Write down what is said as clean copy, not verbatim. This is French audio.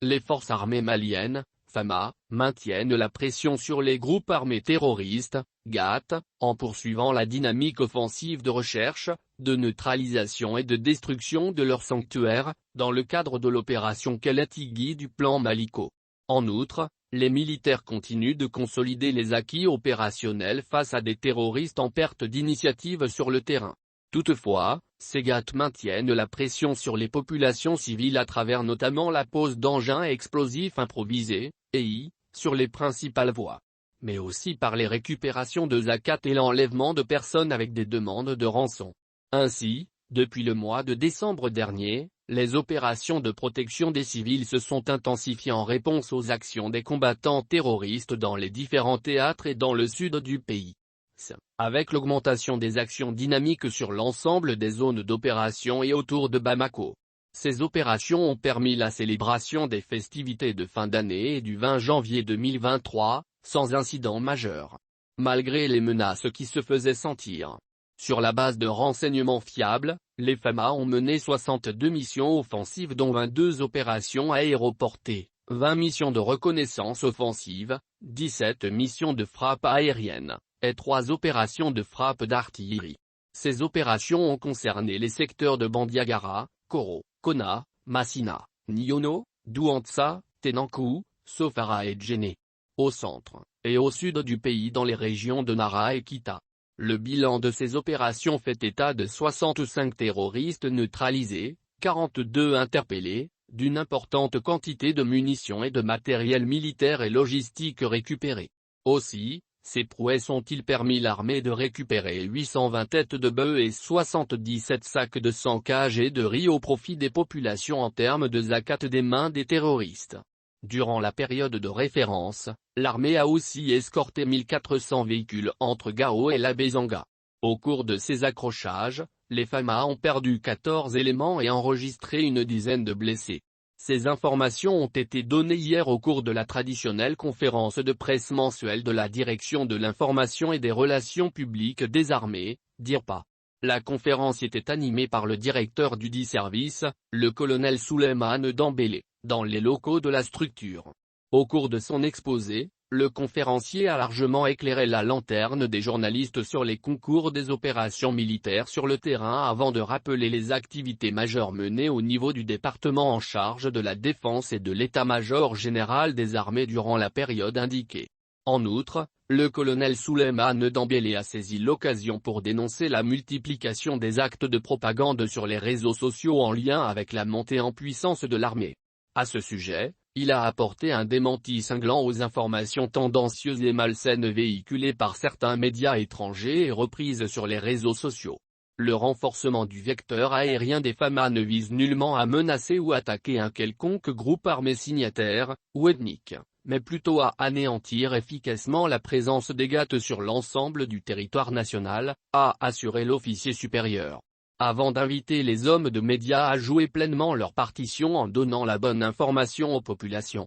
Les forces armées maliennes, FAMA, maintiennent la pression sur les groupes armés terroristes, GAT, en poursuivant la dynamique offensive de recherche, de neutralisation et de destruction de leurs sanctuaires, dans le cadre de l'opération Kalatigui du plan Maliko. En outre, les militaires continuent de consolider les acquis opérationnels face à des terroristes en perte d'initiative sur le terrain. Toutefois, ces GAT maintiennent la pression sur les populations civiles à travers notamment la pose d'engins explosifs improvisés, EI, sur les principales voies. Mais aussi par les récupérations de zakat et l'enlèvement de personnes avec des demandes de rançon. Ainsi, depuis le mois de décembre dernier, les opérations de protection des civils se sont intensifiées en réponse aux actions des combattants terroristes dans les différents théâtres et dans le sud du pays. Avec l'augmentation des actions dynamiques sur l'ensemble des zones d'opération et autour de Bamako. Ces opérations ont permis la célébration des festivités de fin d'année et du 20 janvier 2023, sans incident majeur. Malgré les menaces qui se faisaient sentir. Sur la base de renseignements fiables, les FAMA ont mené 62 missions offensives dont 22 opérations aéroportées, 20 missions de reconnaissance offensive, 17 missions de frappe aérienne, et 3 opérations de frappe d'artillerie. Ces opérations ont concerné les secteurs de Bandiagara, Koro, Kona, Massina, Niono, Douantsa, Tenankou, Sofara et Djenné. Au centre, et au sud du pays dans les régions de Nara et Kita. Le bilan de ces opérations fait état de 65 terroristes neutralisés, 42 interpellés, d'une importante quantité de munitions et de matériel militaire et logistique récupérés. Aussi, ces prouesses ont-ils permis l'armée de récupérer 820 têtes de bœufs et 77 sacs de sang cagés de riz au profit des populations en termes de zakat des mains des terroristes. Durant la période de référence, l'armée a aussi escorté 1400 véhicules entre Gao et la Bézanga. Au cours de ces accrochages, les FAMA ont perdu 14 éléments et enregistré une dizaine de blessés. Ces informations ont été données hier au cours de la traditionnelle conférence de presse mensuelle de la Direction de l'information et des relations publiques des armées, DIRPA. La conférence était animée par le directeur du dit service, le colonel Souleymane Dembélé, dans les locaux de la structure. Au cours de son exposé, le conférencier a largement éclairé la lanterne des journalistes sur les concours des opérations militaires sur le terrain avant de rappeler les activités majeures menées au niveau du département en charge de la défense et de l'état-major général des armées durant la période indiquée. En outre, le colonel Souleymane Dembélé a saisi l'occasion pour dénoncer la multiplication des actes de propagande sur les réseaux sociaux en lien avec la montée en puissance de l'armée. À ce sujet, il a apporté un démenti cinglant aux informations tendancieuses et malsaines véhiculées par certains médias étrangers et reprises sur les réseaux sociaux. Le renforcement du vecteur aérien des FAMA ne vise nullement à menacer ou attaquer un quelconque groupe armé signataire, ou ethnique, mais plutôt à anéantir efficacement la présence des GAT sur l'ensemble du territoire national, a assuré l'officier supérieur. Avant d'inviter les hommes de médias à jouer pleinement leur partition en donnant la bonne information aux populations.